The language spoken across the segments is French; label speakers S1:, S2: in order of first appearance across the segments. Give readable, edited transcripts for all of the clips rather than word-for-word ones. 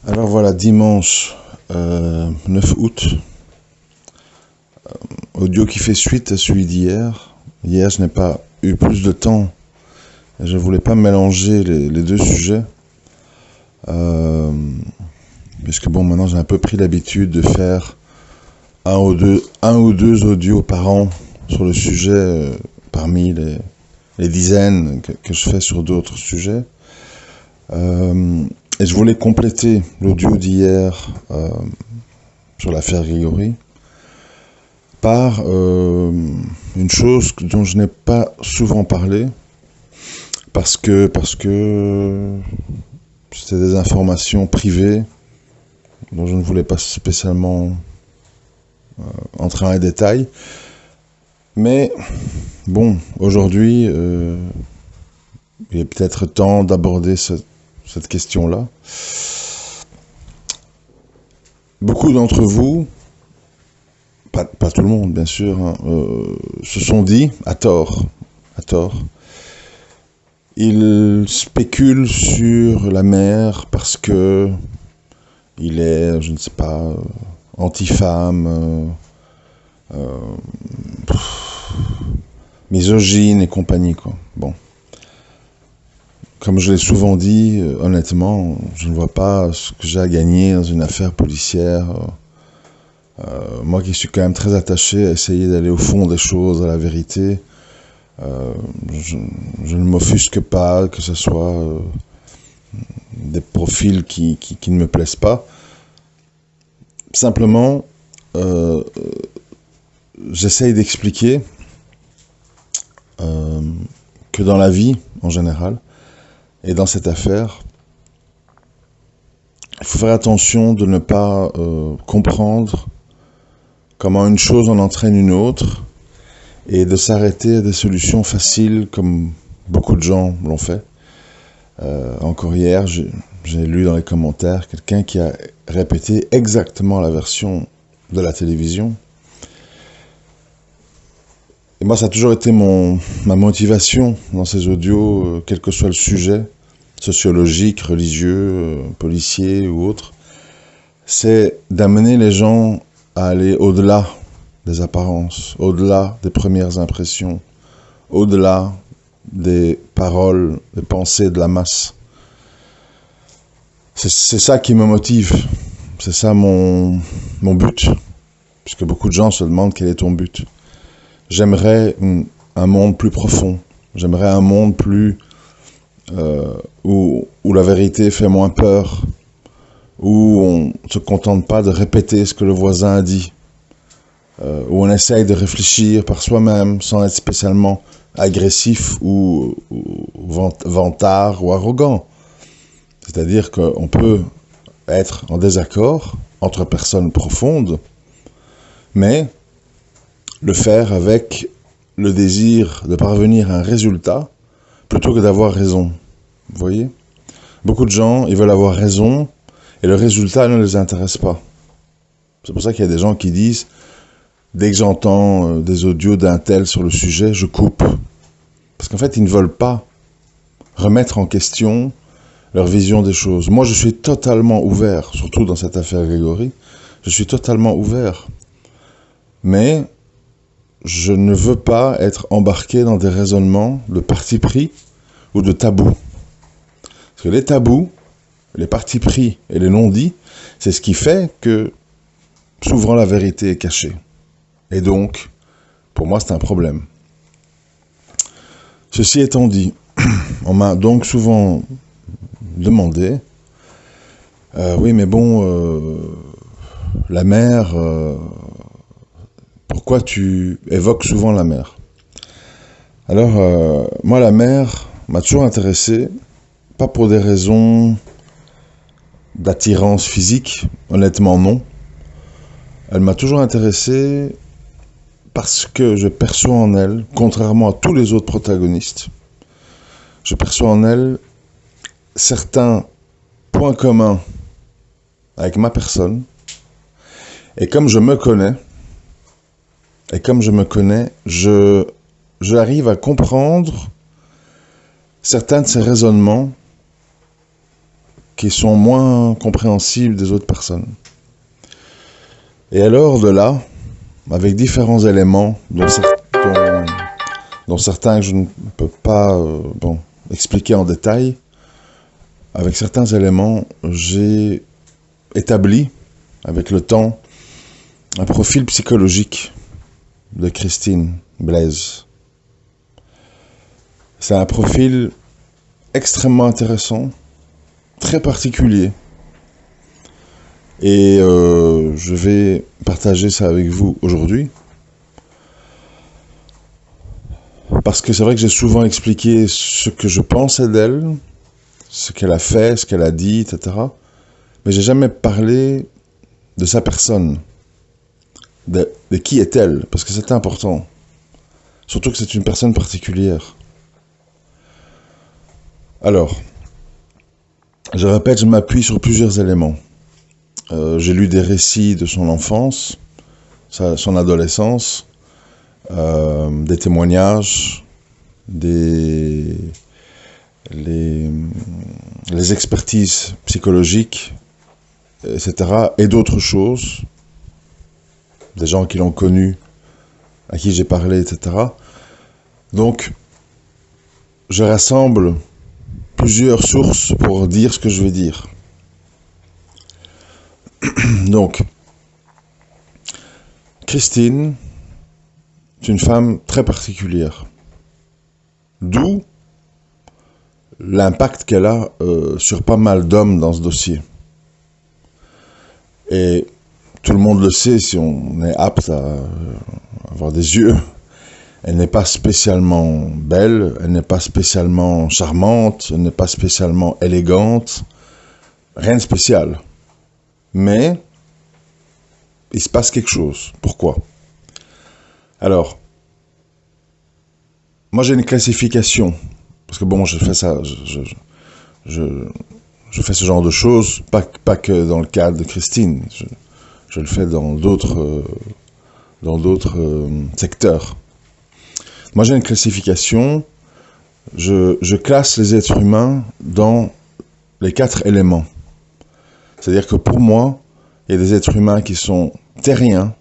S1: Alors voilà, dimanche 9 août, audio qui fait suite à celui d'hier. Hier, je n'ai pas eu plus de temps et je ne voulais pas mélanger les deux sujets. Puisque bon, maintenant j'ai un peu pris l'habitude de faire un ou deux audios par an sur le sujet parmi les dizaines que je fais sur d'autres sujets. Et je voulais compléter l'audio d'hier sur l'affaire Grégory par une chose dont je n'ai pas souvent parlé parce que c'était des informations privées dont je ne voulais pas spécialement entrer dans les détails. Mais bon, aujourd'hui, il est peut-être temps d'aborder cette question-là. Beaucoup d'entre vous, pas tout le monde bien sûr, se sont dit, à tort, ils spéculent sur la mère parce que il est, je ne sais pas, anti-femme, misogyne et compagnie, quoi. Bon. Comme je l'ai souvent dit, honnêtement, je ne vois pas ce que j'ai à gagner dans une affaire policière. Moi qui suis quand même très attaché à essayer d'aller au fond des choses, à la vérité, je ne m'offusque pas que ce soit des profils qui ne me plaisent pas. Simplement, j'essaye d'expliquer que dans la vie, en général, et dans cette affaire, il faut faire attention de ne pas comprendre comment une chose en entraîne une autre et de s'arrêter à des solutions faciles comme beaucoup de gens l'ont fait. Encore hier, j'ai lu dans les commentaires quelqu'un qui a répété exactement la version de la télévision. Et moi, ça a toujours été ma motivation dans ces audios, quel que soit le sujet, sociologique, religieux, policier ou autre, c'est d'amener les gens à aller au-delà des apparences, au-delà des premières impressions, au-delà des paroles, des pensées de la masse. C'est ça qui me motive, c'est ça mon but, puisque beaucoup de gens se demandent quel est ton but. J'aimerais un monde plus profond, j'aimerais un monde plus où la vérité fait moins peur, où on ne se contente pas de répéter ce que le voisin a dit, où on essaye de réfléchir par soi-même sans être spécialement agressif ou vantard ou arrogant. C'est-à-dire qu'on peut être en désaccord entre personnes profondes, mais le faire avec le désir de parvenir à un résultat plutôt que d'avoir raison. Vous voyez ? Beaucoup de gens, ils veulent avoir raison et le résultat ne les intéresse pas. C'est pour ça qu'il y a des gens qui disent « Dès que j'entends des audios d'un tel sur le sujet, je coupe. » Parce qu'en fait, ils ne veulent pas remettre en question leur vision des choses. Moi, je suis totalement ouvert, surtout dans cette affaire Grégory, je suis totalement ouvert. Mais je ne veux pas être embarqué dans des raisonnements de parti pris ou de tabous. Parce que les tabous, les partis pris et les non-dits, c'est ce qui fait que souvent la vérité est cachée. Et donc, pour moi, c'est un problème. Ceci étant dit, on m'a donc souvent demandé oui, mais bon, la mère, pourquoi tu évoques souvent la mère ? Alors, moi, la mère m'a toujours intéressé, pas pour des raisons d'attirance physique, honnêtement non. Elle m'a toujours intéressé parce que je perçois en elle, contrairement à tous les autres protagonistes, je perçois en elle certains points communs avec ma personne. Et comme je me connais, j'arrive à comprendre certains de ces raisonnements qui sont moins compréhensibles des autres personnes. Et alors, de là, avec différents éléments, dont certains que je ne peux pas expliquer en détail, avec certains éléments, j'ai établi, avec le temps, un profil psychologique de Christine Blaise. C'est un profil extrêmement intéressant, très particulier. Et je vais partager ça avec vous aujourd'hui. Parce que c'est vrai que j'ai souvent expliqué ce que je pensais d'elle, ce qu'elle a fait, ce qu'elle a dit, etc. Mais j'ai jamais parlé de sa personne, de qui est-elle, parce que c'est important. Surtout que c'est une personne particulière. Alors, je répète, je m'appuie sur plusieurs éléments. J'ai lu des récits de son enfance, son adolescence, des témoignages, les expertises psychologiques, etc. et d'autres choses, des gens qui l'ont connu, à qui j'ai parlé, etc. Donc, je rassemble plusieurs sources pour dire ce que je vais dire. Donc, Christine est une femme très particulière. D'où l'impact qu'elle a sur pas mal d'hommes dans ce dossier. Et tout le monde le sait, si on est apte à avoir des yeux, elle n'est pas spécialement belle, elle n'est pas spécialement charmante, elle n'est pas spécialement élégante, rien de spécial. Mais il se passe quelque chose. Pourquoi ? Alors, moi j'ai une classification, parce que bon, je fais ça, je fais ce genre de choses, pas que dans le cadre de Christine, je le fais dans d'autres secteurs. Moi j'ai une classification, je classe les êtres humains dans les 4 éléments. C'est-à-dire que pour moi, il y a des êtres humains qui sont terriens,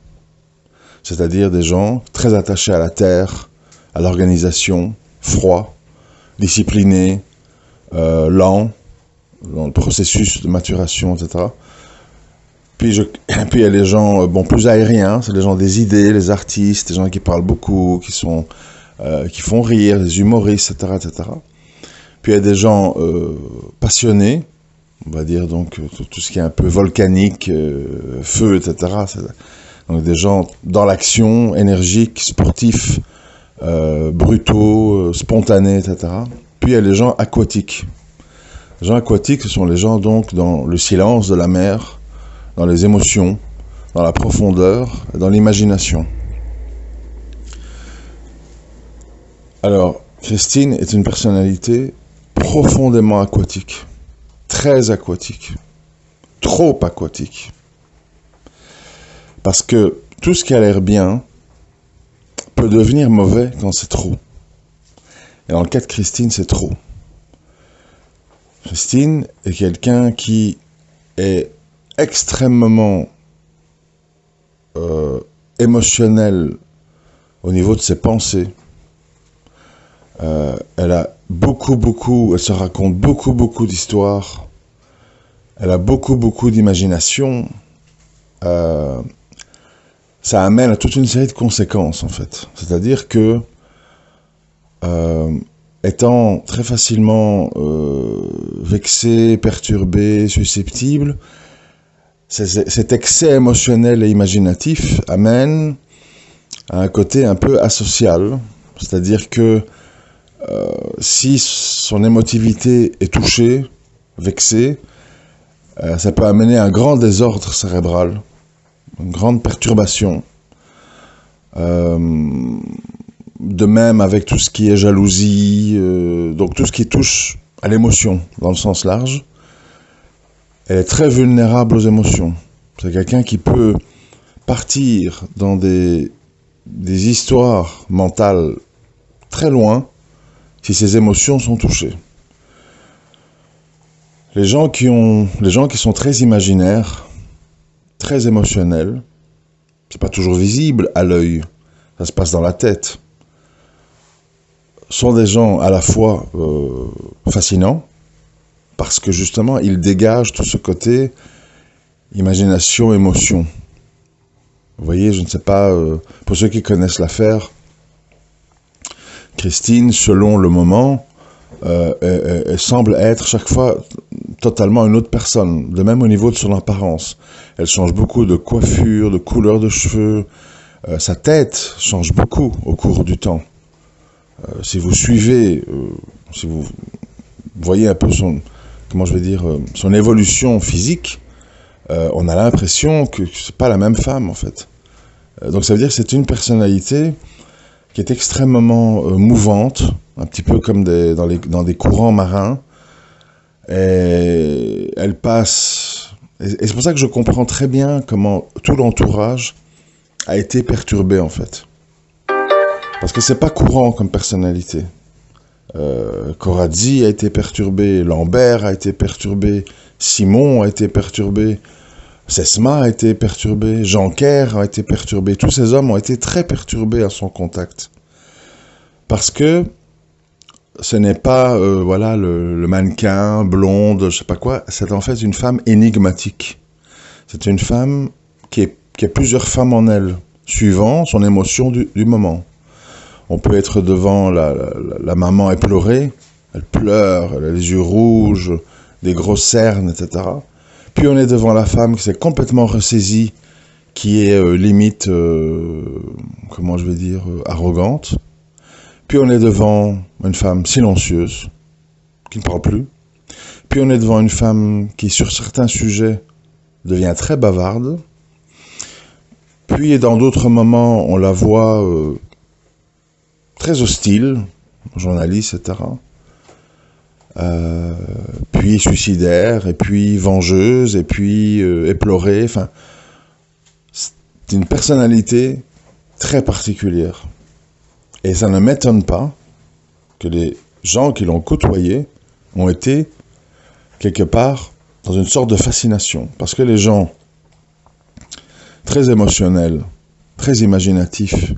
S1: c'est-à-dire des gens très attachés à la terre, à l'organisation, froids, disciplinés, lents, dans le processus de maturation, etc. Puis il y a les gens plus aériens, c'est les gens des idées, les artistes, les gens qui parlent beaucoup, qui font rire, les humoristes, etc., etc. Puis il y a des gens passionnés, on va dire donc tout ce qui est un peu volcanique, feu, etc. Donc des gens dans l'action, énergiques, sportifs, brutaux, spontanés, etc. Puis il y a les gens aquatiques. Les gens aquatiques, ce sont les gens donc dans le silence de la mer, dans les émotions, dans la profondeur, dans l'imagination. Alors, Christine est une personnalité profondément aquatique, très aquatique, trop aquatique. Parce que tout ce qui a l'air bien peut devenir mauvais quand c'est trop. Et dans le cas de Christine, c'est trop. Christine est quelqu'un qui est extrêmement émotionnel au niveau de ses pensées. Elle a elle se raconte beaucoup d'histoires. Elle a beaucoup d'imagination. Ça amène à toute une série de conséquences, en fait. C'est-à-dire que, étant très facilement vexé, perturbé, susceptible, cet excès émotionnel et imaginatif amène à un côté un peu asocial. C'est-à-dire que si son émotivité est touchée, vexée, ça peut amener à un grand désordre cérébral, une grande perturbation. De même avec tout ce qui est jalousie, donc tout ce qui touche à l'émotion dans le sens large. Elle est très vulnérable aux émotions. C'est quelqu'un qui peut partir dans des histoires mentales très loin si ses émotions sont touchées. Les gens qui sont très imaginaires, très émotionnels, c'est pas toujours visible à l'œil, ça se passe dans la tête, sont des gens à la fois fascinants, parce que justement, ils dégagent tout ce côté imagination, émotion. Vous voyez, je ne sais pas, pour ceux qui connaissent l'affaire, Christine, selon le moment, elle semble être chaque fois totalement une autre personne, de même au niveau de son apparence. Elle change beaucoup de coiffure, de couleur de cheveux, sa tête change beaucoup au cours du temps. Si vous suivez, si vous voyez un peu son évolution physique, on a l'impression que c'est pas la même femme en fait. Donc ça veut dire que c'est une personnalité qui est extrêmement mouvante, un petit peu comme dans des courants marins. Et elle passe... Et c'est pour ça que je comprends très bien comment tout l'entourage a été perturbé en fait. Parce que c'est pas courant comme personnalité. Corazzi a été perturbé, Lambert a été perturbé, Simon a été perturbé, Sesma a été perturbé, Jean-Ker a été perturbé. Tous ces hommes ont été très perturbés à son contact. Parce que ce n'est pas le mannequin, blonde, je sais pas quoi, c'est en fait une femme énigmatique. C'est une femme qui a plusieurs femmes en elle, suivant son émotion du moment. On peut être devant la maman éplorée, elle pleure, elle a les yeux rouges, des grosses cernes, etc. Puis on est devant la femme qui s'est complètement ressaisie, qui est limite, arrogante. Puis on est devant une femme silencieuse, qui ne parle plus. Puis on est devant une femme qui, sur certains sujets, devient très bavarde. Puis dans d'autres moments, on la voit très hostile, journaliste, etc. Puis suicidaire, et puis vengeuse, et puis éplorée. Enfin, c'est une personnalité très particulière. Et ça ne m'étonne pas que les gens qui l'ont côtoyé ont été, quelque part, dans une sorte de fascination. Parce que les gens très émotionnels, très imaginatifs,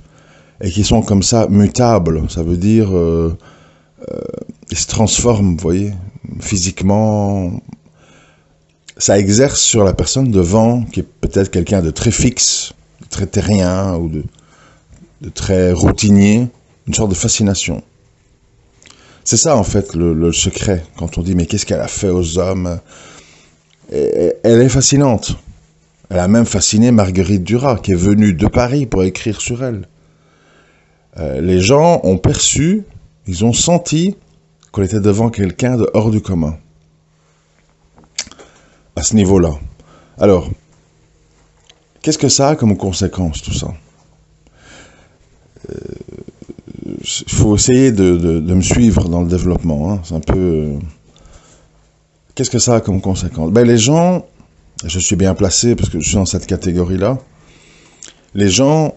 S1: et qui sont comme ça mutables, ça veut dire ils se transforment, vous voyez, physiquement. Ça exerce sur la personne devant, qui est peut-être quelqu'un de très fixe, de très terrien, ou de très routinier, une sorte de fascination. C'est ça, en fait, le secret, quand on dit « mais qu'est-ce qu'elle a fait aux hommes ?» Elle est fascinante. Elle a même fasciné Marguerite Duras, qui est venue de Paris pour écrire sur elle. Les gens ont perçu, ils ont senti qu'on était devant quelqu'un de hors du commun. À ce niveau-là. Alors, qu'est-ce que ça a comme conséquence, tout ça ? Il faut essayer de me suivre dans le développement. Hein. C'est un peu... Qu'est-ce que ça a comme conséquence ? Les gens, je suis bien placé parce que je suis dans cette catégorie-là, les gens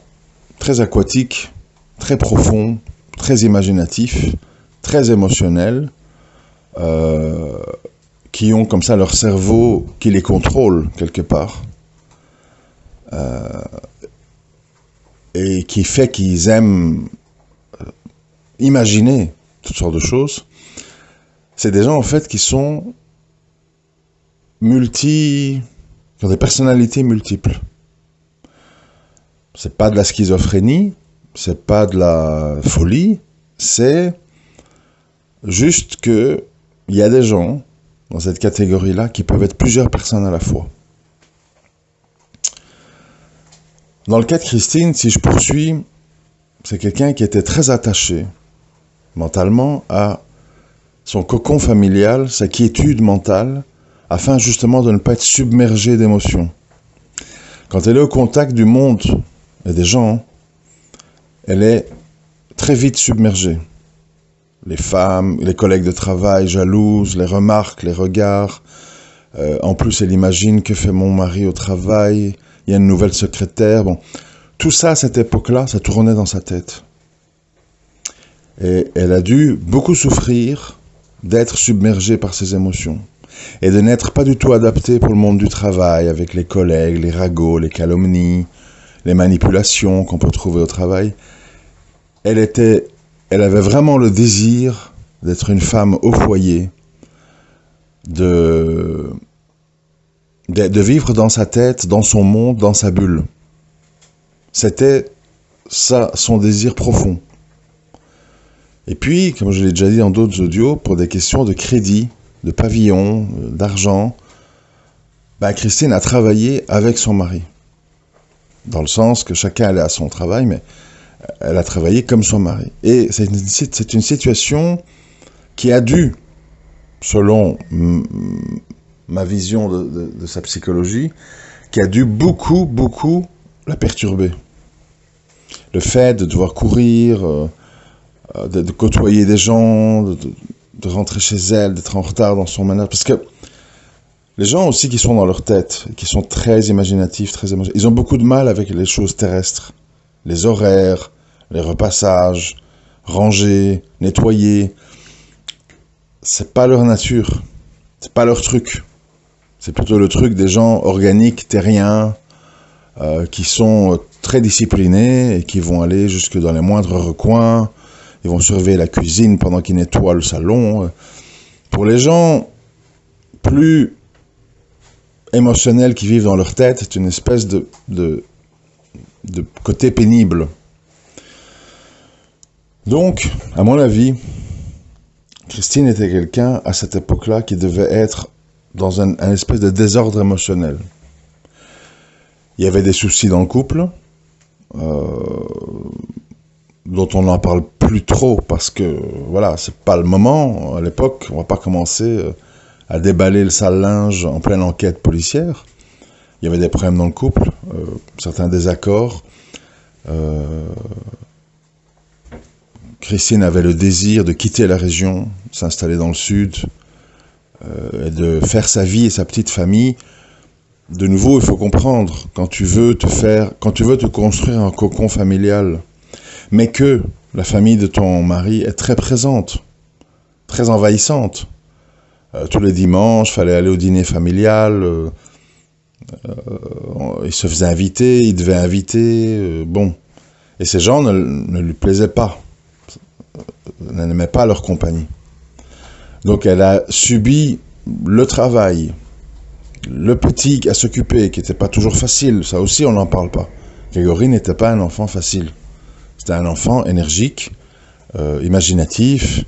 S1: très aquatiques, très profonds, très imaginatifs, très émotionnels, qui ont comme ça leur cerveau qui les contrôle quelque part, et qui fait qu'ils aiment imaginer toutes sortes de choses. C'est des gens en fait qui sont qui ont des personnalités multiples. C'est pas de la schizophrénie, c'est pas de la folie, c'est juste que il y a des gens dans cette catégorie-là qui peuvent être plusieurs personnes à la fois. Dans le cas de Christine, si je poursuis, c'est quelqu'un qui était très attaché mentalement à son cocon familial, sa quiétude mentale, afin justement de ne pas être submergée d'émotions. Quand elle est au contact du monde et des gens, elle est très vite submergée. Les femmes, les collègues de travail jalouses, les remarques, les regards. En plus, elle imagine que fait mon mari au travail, il y a une nouvelle secrétaire. Bon, tout ça, à cette époque-là, ça tournait dans sa tête. Et elle a dû beaucoup souffrir d'être submergée par ses émotions. et de n'être pas du tout adaptée pour le monde du travail, avec les collègues, les ragots, les calomnies, les manipulations qu'on peut trouver au travail. Elle avait vraiment le désir d'être une femme au foyer, de vivre dans sa tête, dans son monde, dans sa bulle. C'était ça, son désir profond. Et puis, comme je l'ai déjà dit dans d'autres audios, pour des questions de crédit, de pavillon, d'argent, Christine a travaillé avec son mari. Dans le sens que chacun allait à son travail, mais elle a travaillé comme son mari. Et c'est une situation qui a dû, selon ma vision de sa psychologie, qui a dû beaucoup la perturber. Le fait de devoir courir, de côtoyer des gens, de rentrer chez elle, d'être en retard dans son ménage. Parce que les gens aussi qui sont dans leur tête, qui sont très imaginatifs, ils ont beaucoup de mal avec les choses terrestres. Les horaires, les repassages, ranger, nettoyer. C'est pas leur nature. C'est pas leur truc. C'est plutôt le truc des gens organiques, terriens, qui sont très disciplinés et qui vont aller jusque dans les moindres recoins. Ils vont surveiller la cuisine pendant qu'ils nettoient le salon. Pour les gens plus émotionnels qui vivent dans leur tête, c'est une espèce de côté pénible. Donc, à mon avis, Christine était quelqu'un, à cette époque-là, qui devait être dans un espèce de désordre émotionnel. Il y avait des soucis dans le couple, dont on n'en parle plus trop, parce que, voilà, c'est pas le moment. À l'époque, on va pas commencer à déballer le sale linge en pleine enquête policière. Il y avait des problèmes dans le couple, certains désaccords. Christine avait le désir de quitter la région, s'installer dans le sud, et de faire sa vie et sa petite famille. De nouveau, il faut comprendre, quand tu veux te construire un cocon familial, mais que la famille de ton mari est très présente, très envahissante. Tous les dimanches, il fallait aller au dîner familial, il se faisait inviter, il devait inviter, bon. Et ces gens ne lui plaisaient pas, elle n'aimait pas leur compagnie. Donc elle a subi le travail, le petit à s'occuper, qui n'était pas toujours facile, ça aussi on n'en parle pas. Grégory n'était pas un enfant facile. C'était un enfant énergique, imaginatif,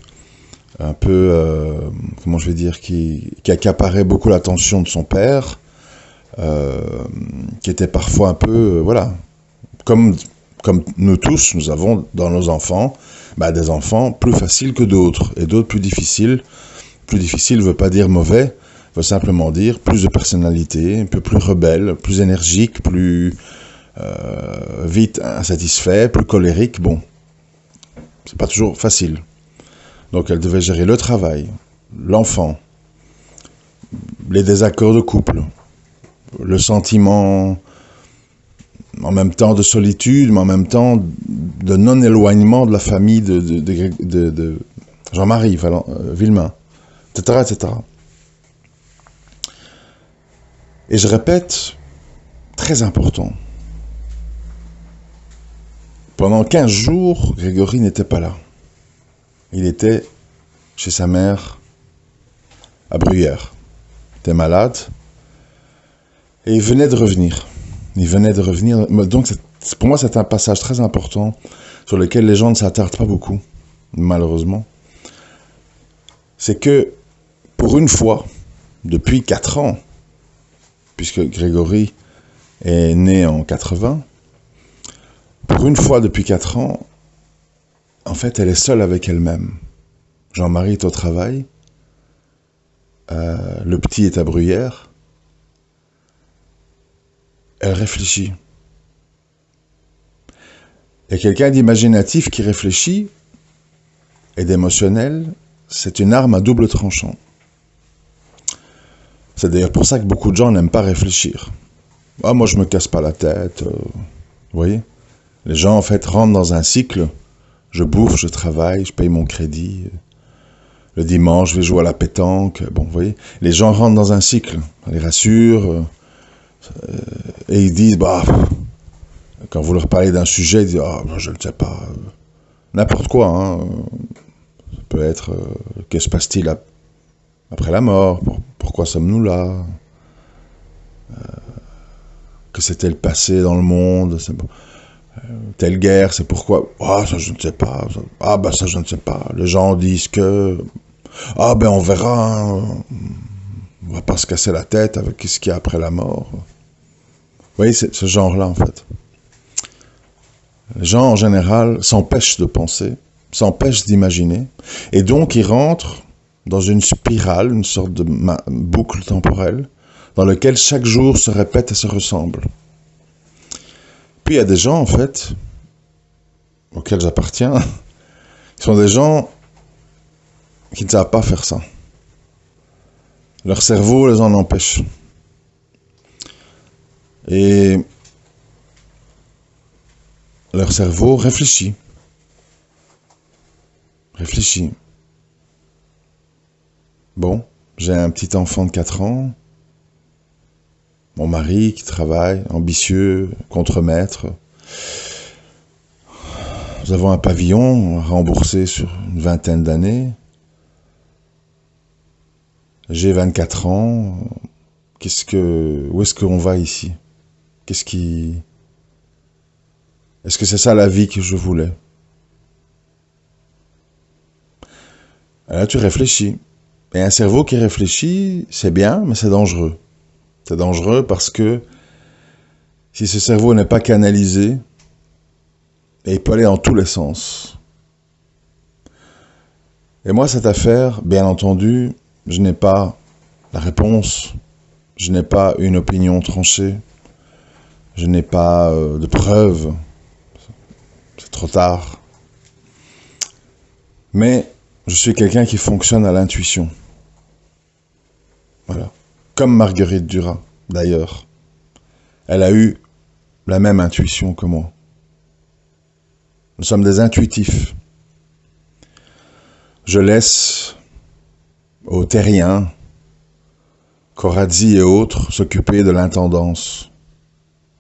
S1: un peu, comment je vais dire, qui accaparait beaucoup l'attention de son père, qui était parfois un peu, voilà, comme nous tous, nous avons dans nos enfants, des enfants plus faciles que d'autres, et d'autres plus difficiles. Plus difficile ne veut pas dire mauvais, veut simplement dire plus de personnalité, un peu plus rebelle, plus énergique, plus vite insatisfait, plus colérique. Bon, c'est pas toujours facile. Donc elle devait gérer le travail, l'enfant, les désaccords de couple, le sentiment en même temps de solitude, mais en même temps de non-éloignement de la famille de Jean-Marie Villemain, etc., etc. Et je répète, très important, pendant 15 jours, Grégory n'était pas là. Il était chez sa mère à Bruyères. Il était malade et il venait de revenir. Donc pour moi, c'est un passage très important sur lequel les gens ne s'attardent pas beaucoup, malheureusement. C'est que, pour une fois, depuis 4 ans, puisque Grégory est né en 80, pour une fois depuis 4 ans, en fait, elle est seule avec elle-même. Jean-Marie est au travail, le petit est à Bruyères. Elle réfléchit. Et quelqu'un d'imaginatif qui réfléchit et d'émotionnel, c'est une arme à double tranchant. C'est d'ailleurs pour ça que beaucoup de gens n'aiment pas réfléchir. Ah, moi je me casse pas la tête. Vous voyez ? Les gens en fait rentrent dans un cycle. Je bouffe, je travaille, je paye mon crédit. Le dimanche, je vais jouer à la pétanque. Bon, vous voyez, les gens rentrent dans un cycle. On les rassure. Et ils disent, bah, quand vous leur parlez d'un sujet, ils disent, ah, je ne sais pas. N'importe quoi, hein. Ça peut être, que se passe-t-il après la mort? Pourquoi sommes-nous là? Que s'est-elle passé dans le monde? Telle guerre, c'est pourquoi? Ah, ça, je ne sais pas. Ah, ben, ça, je ne sais pas. Les gens disent que... Ah, ben, on verra. Hein. On va pas se casser la tête avec ce qu'il y a après la mort. Vous voyez, c'est ce genre-là, en fait. Les gens, en général, s'empêchent de penser, s'empêchent d'imaginer, et donc ils rentrent dans une spirale, une sorte de boucle temporelle, dans laquelle chaque jour se répète et se ressemble. Puis il y a des gens, en fait, auxquels j'appartiens, qui sont des gens qui ne savent pas faire ça. Leur cerveau les en empêche. Et leur cerveau réfléchit. Bon, j'ai un petit enfant de 4 ans, mon mari qui travaille, ambitieux, contremaître. Nous avons un pavillon remboursé sur une 20aine d'années. J'ai 24 ans. Où est-ce qu'on va ici? Est-ce que c'est ça la vie que je voulais? Et là, tu réfléchis. Et un cerveau qui réfléchit, c'est bien, mais c'est dangereux. C'est dangereux parce que si ce cerveau n'est pas canalisé, et il peut aller dans tous les sens. Et moi, cette affaire, bien entendu, je n'ai pas la réponse, je n'ai pas une opinion tranchée, je n'ai pas de preuves, c'est trop tard. Mais je suis quelqu'un qui fonctionne à l'intuition. Voilà. Comme Marguerite Duras, d'ailleurs. Elle a eu la même intuition que moi. Nous sommes des intuitifs. Je laisse aux terriens, Corazzi et autres, s'occuper de l'intendance.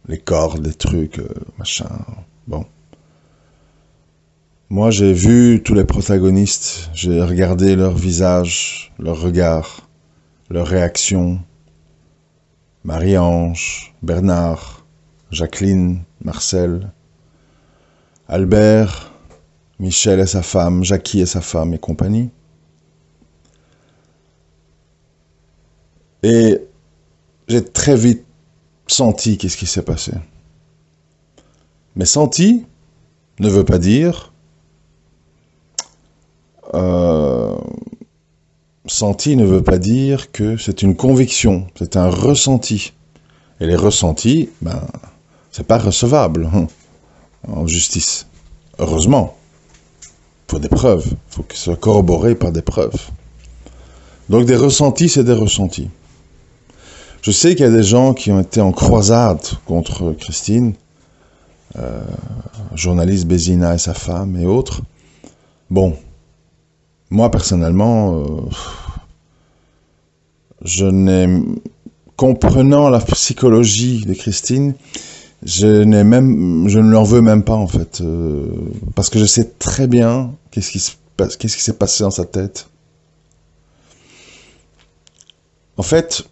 S1: Les cordes, les trucs, machin, bon. Moi, j'ai vu tous les protagonistes, j'ai regardé leur visage, leur regard, leurs réactions. Marie-Ange, Bernard, Jacqueline, Marcel, Albert, Michel et sa femme, Jackie et sa femme et compagnie. Et j'ai très vite senti qu'est-ce qui s'est passé. Mais senti ne veut pas dire... Senti ne veut pas dire que c'est une conviction, c'est un ressenti. Et les ressentis, c'est pas recevable en justice. Heureusement. Il faut des preuves. Il faut que ce soit corroboré par des preuves. Donc des ressentis, c'est des ressentis. Je sais qu'il y a des gens qui ont été en croisade contre Christine, journaliste Bézina et sa femme et autres. Bon, moi personnellement, comprenant la psychologie de Christine, je ne l'en veux même pas en fait, parce que je sais très bien qu'est-ce qui s'est passé dans sa tête. En fait,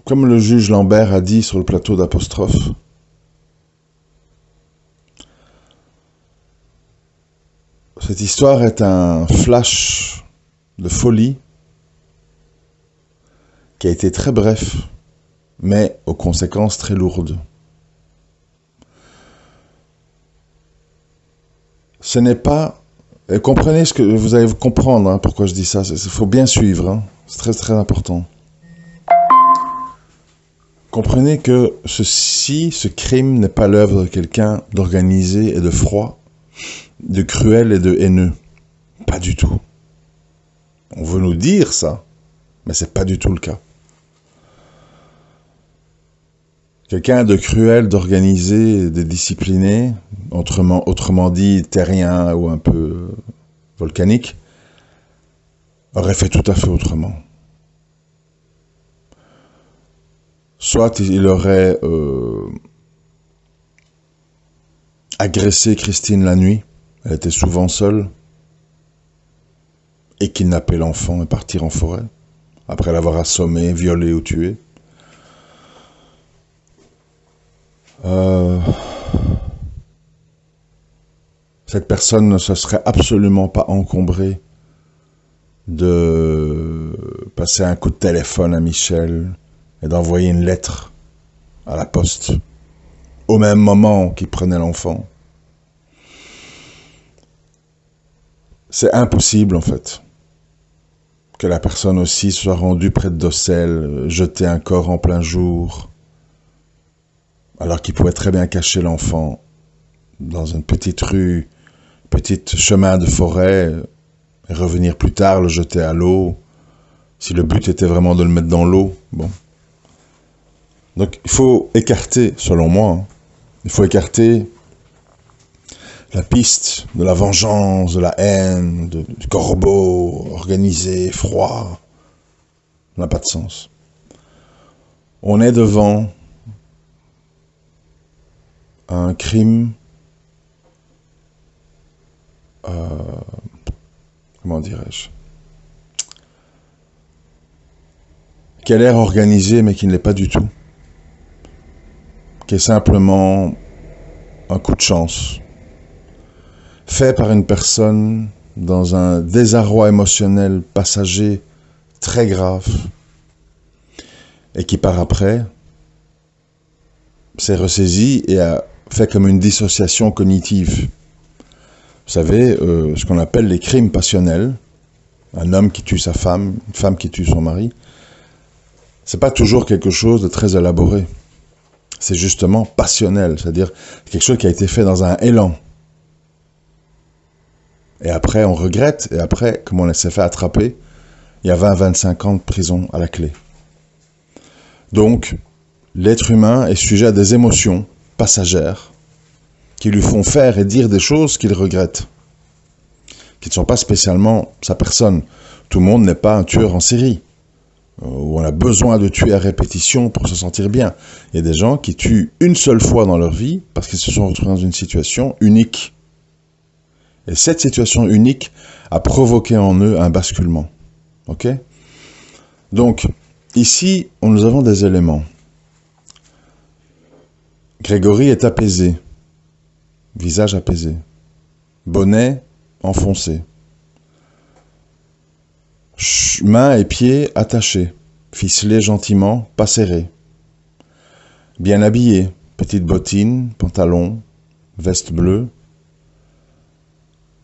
S1: comme le juge Lambert a dit sur le plateau d'Apostrophe, cette histoire est un flash de folie qui a été très bref, mais aux conséquences très lourdes. Ce n'est pas... Et comprenez ce que... Vous allez comprendre pourquoi je dis ça. Il faut bien suivre. C'est très très important. Comprenez que ce crime n'est pas l'œuvre de quelqu'un d'organisé et de froid, de cruel et de haineux. Pas du tout. On veut nous dire ça, mais c'est pas du tout le cas. Quelqu'un de cruel, d'organisé, de discipliné, autrement dit terrien ou un peu volcanique, aurait fait tout à fait autrement. Soit il aurait agressé Christine la nuit, elle était souvent seule, et kidnapper l'enfant et partir en forêt, après l'avoir assommé, violé ou tué. Cette personne ne se serait absolument pas encombrée de passer un coup de téléphone à Michel et d'envoyer une lettre à la poste au même moment qu'il prenait l'enfant. C'est impossible en fait que la personne aussi soit rendue près de Docelles, jeter un corps en plein jour, alors qu'il pouvait très bien cacher l'enfant dans une petite rue, petit chemin de forêt, et revenir plus tard, le jeter à l'eau, si le but était vraiment de le mettre dans l'eau. Bon. Donc il faut écarter, selon moi, il faut écarter la piste de la vengeance, de la haine, du corbeau organisé, froid. Ça n'a pas de sens. On est devant un crime, comment dirais-je, qui a l'air organisé mais qui ne l'est pas du tout, qui est simplement un coup de chance, fait par une personne dans un désarroi émotionnel passager très grave, et qui par après s'est ressaisi et a fait comme une dissociation cognitive. Vous savez, ce qu'on appelle les crimes passionnels, un homme qui tue sa femme, une femme qui tue son mari, c'est pas toujours quelque chose de très élaboré. C'est justement passionnel, c'est-à-dire quelque chose qui a été fait dans un élan. Et après, on regrette, et après, comme on s'est fait attraper, il y a 20-25 ans de prison à la clé. Donc, l'être humain est sujet à des émotions passagères qui lui font faire et dire des choses qu'il regrette, qui ne sont pas spécialement sa personne. Tout le monde n'est pas un tueur en série, où on a besoin de tuer à répétition pour se sentir bien. Il y a des gens qui tuent une seule fois dans leur vie parce qu'ils se sont retrouvés dans une situation unique. Et cette situation unique a provoqué en eux un basculement. Ok ? Donc, ici, nous avons des éléments. Grégory est apaisé, visage apaisé, bonnet enfoncé, mains et pieds attachés, ficelés gentiment, pas serrés, bien habillé, petites bottines, pantalon, veste bleue,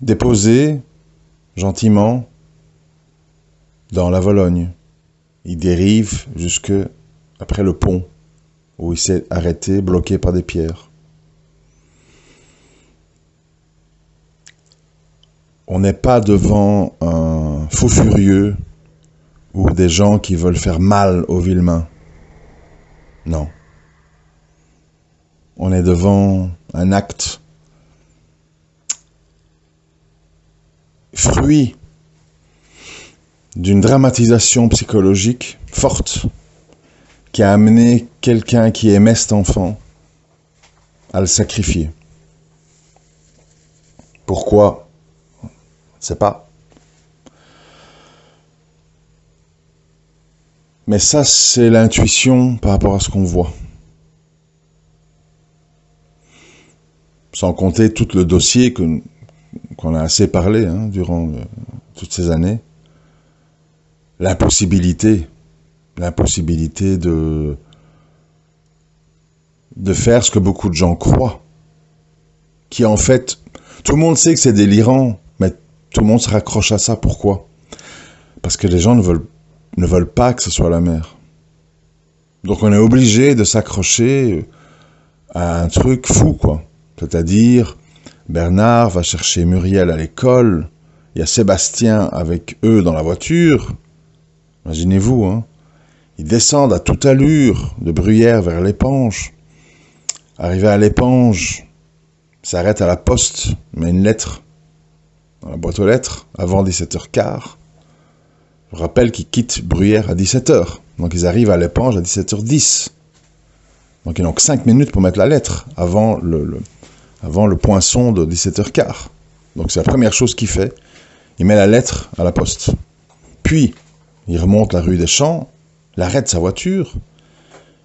S1: déposé gentiment dans la Vologne. Il dérive jusque après le pont, où il s'est arrêté, bloqué par des pierres. On n'est pas devant un fou furieux ou des gens qui veulent faire mal aux Villemains. Non. On est devant un acte fruit d'une dramatisation psychologique forte qui a amené quelqu'un qui aimait cet enfant à le sacrifier. Pourquoi ? Je ne sais pas. Mais ça, c'est l'intuition par rapport à ce qu'on voit. Sans compter tout le dossier qu'on a assez parlé durant toutes ces années. L'impossibilité de faire ce que beaucoup de gens croient. Qui en fait, tout le monde sait que c'est délirant, mais tout le monde se raccroche à ça. Pourquoi ? Parce que les gens ne veulent pas que ce soit la mère. Donc on est obligé de s'accrocher à un truc fou, quoi. C'est-à-dire, Bernard va chercher Muriel à l'école, il y a Sébastien avec eux dans la voiture. Imaginez-vous, Ils descendent à toute allure de Bruyères vers l'Épange. Arrivé à l'Épange, s'arrête à la poste, met une lettre dans la boîte aux lettres avant 17h15. Je rappelle qu'ils quittent Bruyères à 17h. Donc ils arrivent à l'Épange à 17h10. Donc ils n'ont que 5 minutes pour mettre la lettre avant le poinçon de 17h15. Donc c'est la première chose qu'il fait. Il met la lettre à la poste. Puis, il remonte la rue des Champs, il arrête sa voiture,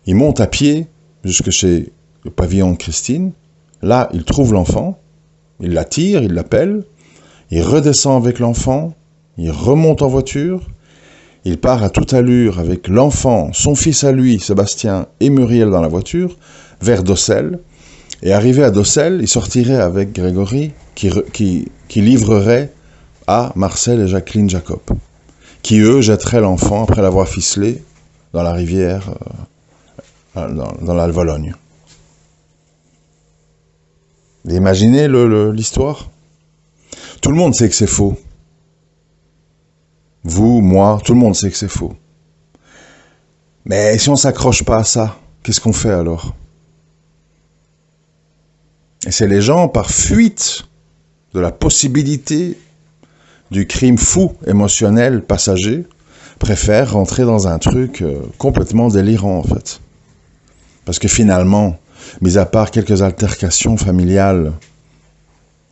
S1: il monte à pied jusque chez le pavillon de Christine. Là, il trouve l'enfant, il l'attire, il l'appelle, il redescend avec l'enfant, il remonte en voiture, il part à toute allure avec l'enfant, son fils à lui, Sébastien, et Muriel dans la voiture, vers Docelles. Et arrivé à Docelles, il sortirait avec Grégory, qui livrerait à Marcel et Jacqueline Jacob, qui eux jetteraient l'enfant après l'avoir ficelé dans la rivière, dans la Vologne. Imaginez l'histoire. Tout le monde sait que c'est faux. Vous, moi, tout le monde sait que c'est faux. Mais si on ne s'accroche pas à ça, qu'est-ce qu'on fait alors? Et c'est les gens, par fuite de la possibilité du crime fou, émotionnel, passager, préfèrent rentrer dans un truc complètement délirant, en fait. Parce que finalement, mis à part quelques altercations familiales,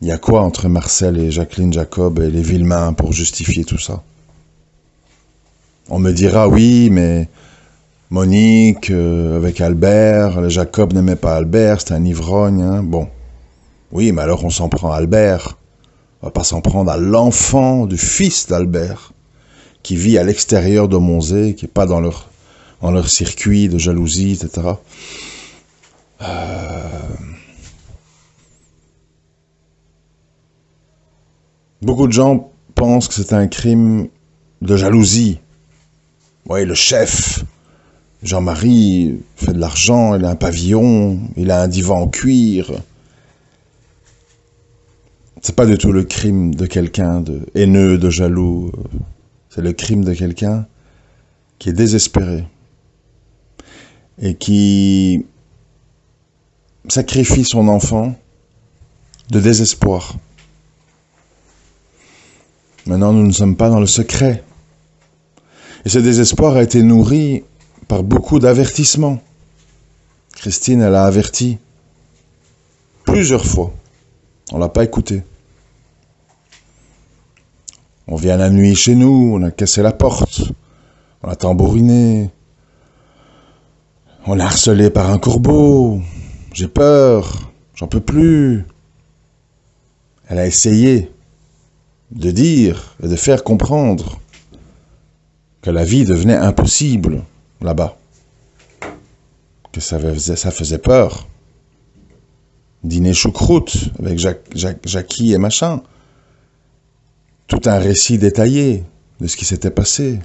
S1: il y a quoi entre Marcel et Jacqueline Jacob et les Villemain pour justifier tout ça? On me dira, oui, mais Monique, avec Albert, le Jacob n'aimait pas Albert, c'était un ivrogne, hein. Bon. Oui, mais alors on s'en prend à Albert. On va pas s'en prendre à l'enfant du fils d'Albert, qui vit à l'extérieur de Monzé, qui n'est pas dans leur circuit de jalousie, etc. Beaucoup de gens pensent que c'est un crime de jalousie. Oui, le chef, Jean-Marie, fait de l'argent, il a un pavillon, il a un divan en cuir. C'est pas du tout le crime de quelqu'un de haineux, de jaloux. C'est le crime de quelqu'un qui est désespéré et qui sacrifie son enfant de désespoir. Maintenant, nous ne sommes pas dans le secret. Et ce désespoir a été nourri par beaucoup d'avertissements. Christine, elle a averti plusieurs fois. On ne l'a pas écouté. On vient la nuit chez nous, on a cassé la porte, on a tambouriné, on a harcelé par un corbeau, j'ai peur, j'en peux plus. Elle a essayé de dire et de faire comprendre que la vie devenait impossible là-bas, que ça faisait peur. Dîner choucroute avec Jackie et machin. Tout un récit détaillé de ce qui s'était passé.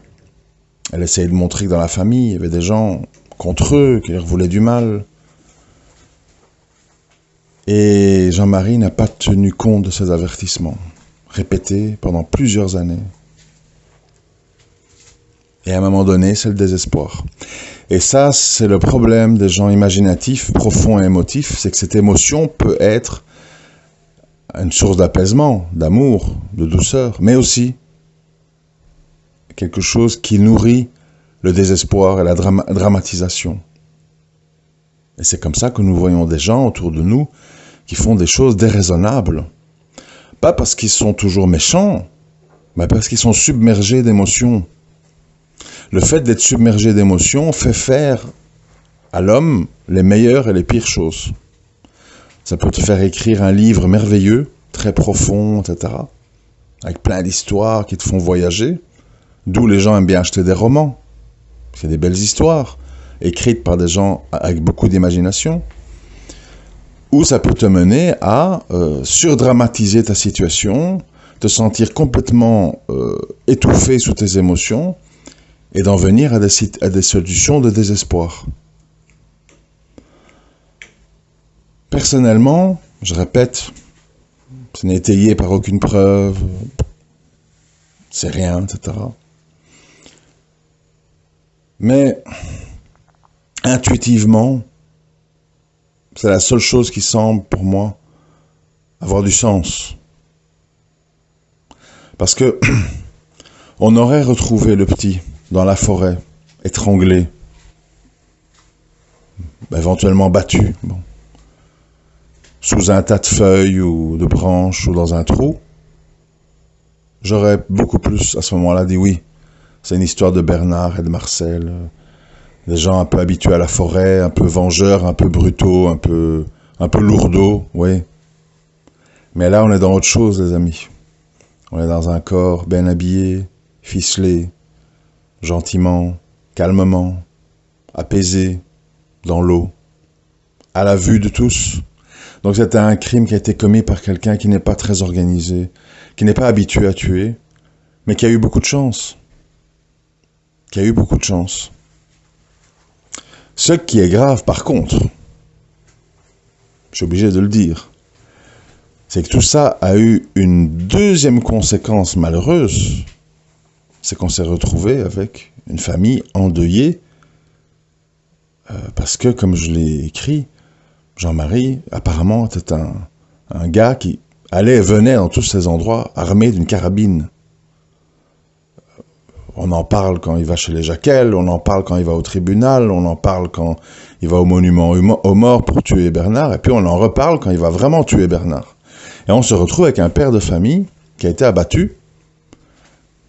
S1: Elle essayait de montrer que dans la famille, il y avait des gens contre eux, qui leur voulaient du mal. Et Jean-Marie n'a pas tenu compte de ces avertissements, répétés pendant plusieurs années. Et à un moment donné, c'est le désespoir. Et ça, c'est le problème des gens imaginatifs, profonds et émotifs, c'est que cette émotion peut être une source d'apaisement, d'amour, de douceur, mais aussi quelque chose qui nourrit le désespoir et la dramatisation. Et c'est comme ça que nous voyons des gens autour de nous qui font des choses déraisonnables. Pas parce qu'ils sont toujours méchants, mais parce qu'ils sont submergés d'émotions. Le fait d'être submergé d'émotions fait faire à l'homme les meilleures et les pires choses. Ça peut te faire écrire un livre merveilleux, très profond, etc., avec plein d'histoires qui te font voyager, d'où les gens aiment bien acheter des romans. C'est des belles histoires, écrites par des gens avec beaucoup d'imagination. Ou ça peut te mener à surdramatiser ta situation, te sentir complètement étouffé sous tes émotions, et d'en venir à des solutions de désespoir. Personnellement, je répète, ce n'est étayé par aucune preuve, c'est rien, etc. Mais, intuitivement, c'est la seule chose qui semble, pour moi, avoir du sens. Parce que, On aurait retrouvé le petit dans la forêt, étranglé, éventuellement battu, bon, sous un tas de feuilles ou de branches ou dans un trou. J'aurais beaucoup plus à ce moment-là dit oui. C'est une histoire de Bernard et de Marcel, des gens un peu habitués à la forêt, un peu vengeurs, un peu brutaux, un peu lourdeaux, oui. Mais là, on est dans autre chose, les amis. On est dans un corps bien habillé, ficelé, gentiment, calmement, apaisé, dans l'eau, à la vue de tous. Donc c'était un crime qui a été commis par quelqu'un qui n'est pas très organisé, qui n'est pas habitué à tuer, mais qui a eu beaucoup de chance. Ce qui est grave, par contre, je suis obligé de le dire, c'est que tout ça a eu une deuxième conséquence malheureuse, c'est qu'on s'est retrouvé avec une famille endeuillée, parce que, comme je l'ai écrit, Jean-Marie, apparemment, était un gars qui allait et venait dans tous ces endroits armé d'une carabine. On en parle quand il va chez les Jacquel, on en parle quand il va au tribunal, on en parle quand il va au monument aux morts pour tuer Bernard, et puis on en reparle quand il va vraiment tuer Bernard. Et on se retrouve avec un père de famille qui a été abattu,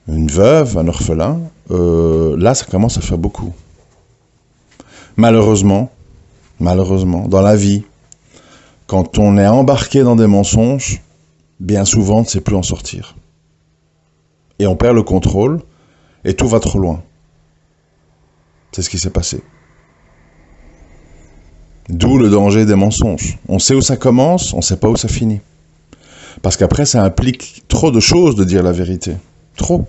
S1: une veuve, un orphelin. Là, ça commence à faire beaucoup. Malheureusement, dans la vie, quand on est embarqué dans des mensonges, bien souvent, on ne sait plus en sortir. Et on perd le contrôle, et tout va trop loin. C'est ce qui s'est passé. D'où le danger des mensonges. On sait où ça commence, on ne sait pas où ça finit. Parce qu'après, ça implique trop de choses de dire la vérité. Trop.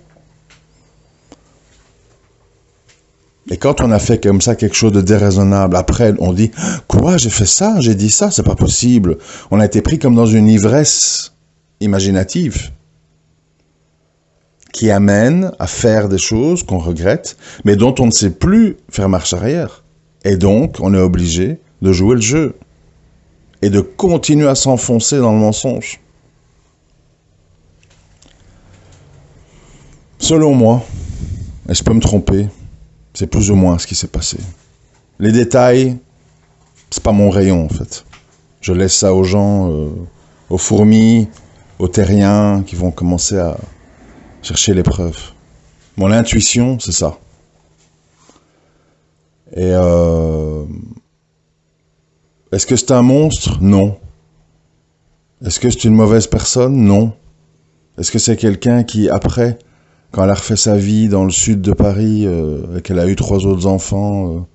S1: Et quand on a fait comme ça quelque chose de déraisonnable, après on dit « Quoi, j'ai fait ça, j'ai dit ça, c'est pas possible ». On a été pris comme dans une ivresse imaginative qui amène à faire des choses qu'on regrette, mais dont on ne sait plus faire marche arrière. Et donc, on est obligé de jouer le jeu et de continuer à s'enfoncer dans le mensonge. Selon moi, et je peux me tromper, c'est plus ou moins ce qui s'est passé. Les détails, c'est pas mon rayon en fait. Je laisse ça aux gens, aux fourmis, aux terriens qui vont commencer à chercher les preuves. Mon intuition, c'est ça. Et est-ce que c'est un monstre? Non. Est-ce que c'est une mauvaise personne? Non. Est-ce que c'est quelqu'un qui, après, quand elle a refait sa vie dans le sud de Paris, et qu'elle a eu 3 autres enfants,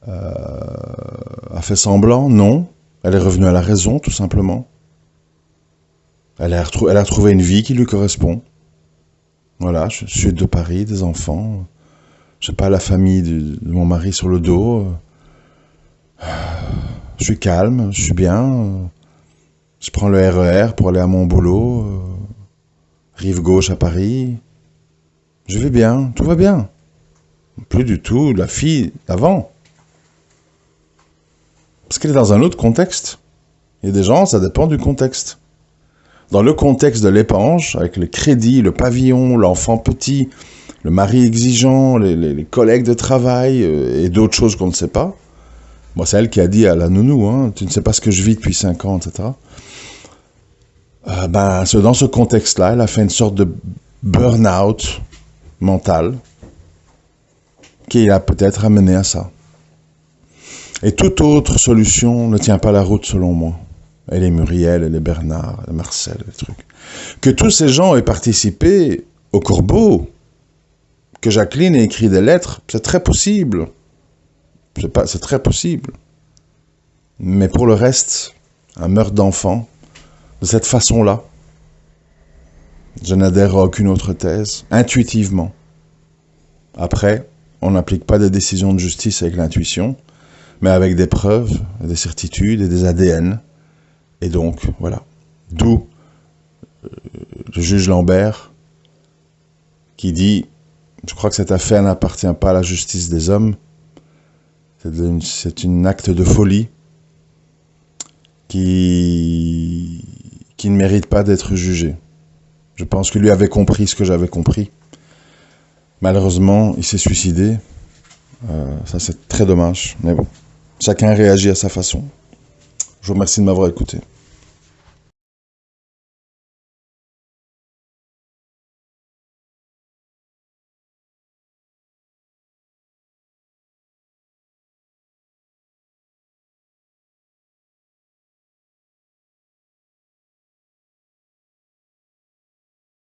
S1: a fait semblant? Non. Elle est revenue à la raison, tout simplement. Elle a retrouvé une vie qui lui correspond. Voilà, sud de Paris, des enfants. Je sais pas, la famille de mon mari sur le dos. Je suis calme, je suis bien. Je prends le RER pour aller à mon boulot. Rive gauche à Paris. Je vais bien, tout va bien. Plus du tout la fille d'avant. Parce qu'elle est dans un autre contexte. Il y a des gens, ça dépend du contexte. Dans le contexte de l'éponge, avec le crédit, le pavillon, l'enfant petit, le mari exigeant, les collègues de travail et d'autres choses qu'on ne sait pas. Moi, c'est elle qui a dit à la nounou, hein, tu ne sais pas ce que je vis depuis 5 ans, etc. Dans ce contexte-là, elle a fait une sorte de burn-out mental qui l'a peut-être amené à ça. Et toute autre solution ne tient pas la route selon moi. Et les Muriel, et les Bernard, et les Marcel, les trucs. Que tous ces gens aient participé au Corbeau, que Jacqueline ait écrit des lettres, c'est très possible. C'est très possible. Mais pour le reste, un meurtre d'enfant, de cette façon-là, je n'adhère à aucune autre thèse, intuitivement. Après, on n'applique pas des décisions de justice avec l'intuition, mais avec des preuves, des certitudes et des ADN. Et donc, voilà. D'où le juge Lambert qui dit « Je crois que cette affaire n'appartient pas à la justice des hommes. C'est un acte de folie qui ne mérite pas d'être jugé. » Je pense que lui avait compris ce que j'avais compris. Malheureusement, il s'est suicidé. Ça, c'est très dommage. Mais bon, chacun réagit à sa façon. Je vous remercie de m'avoir écouté.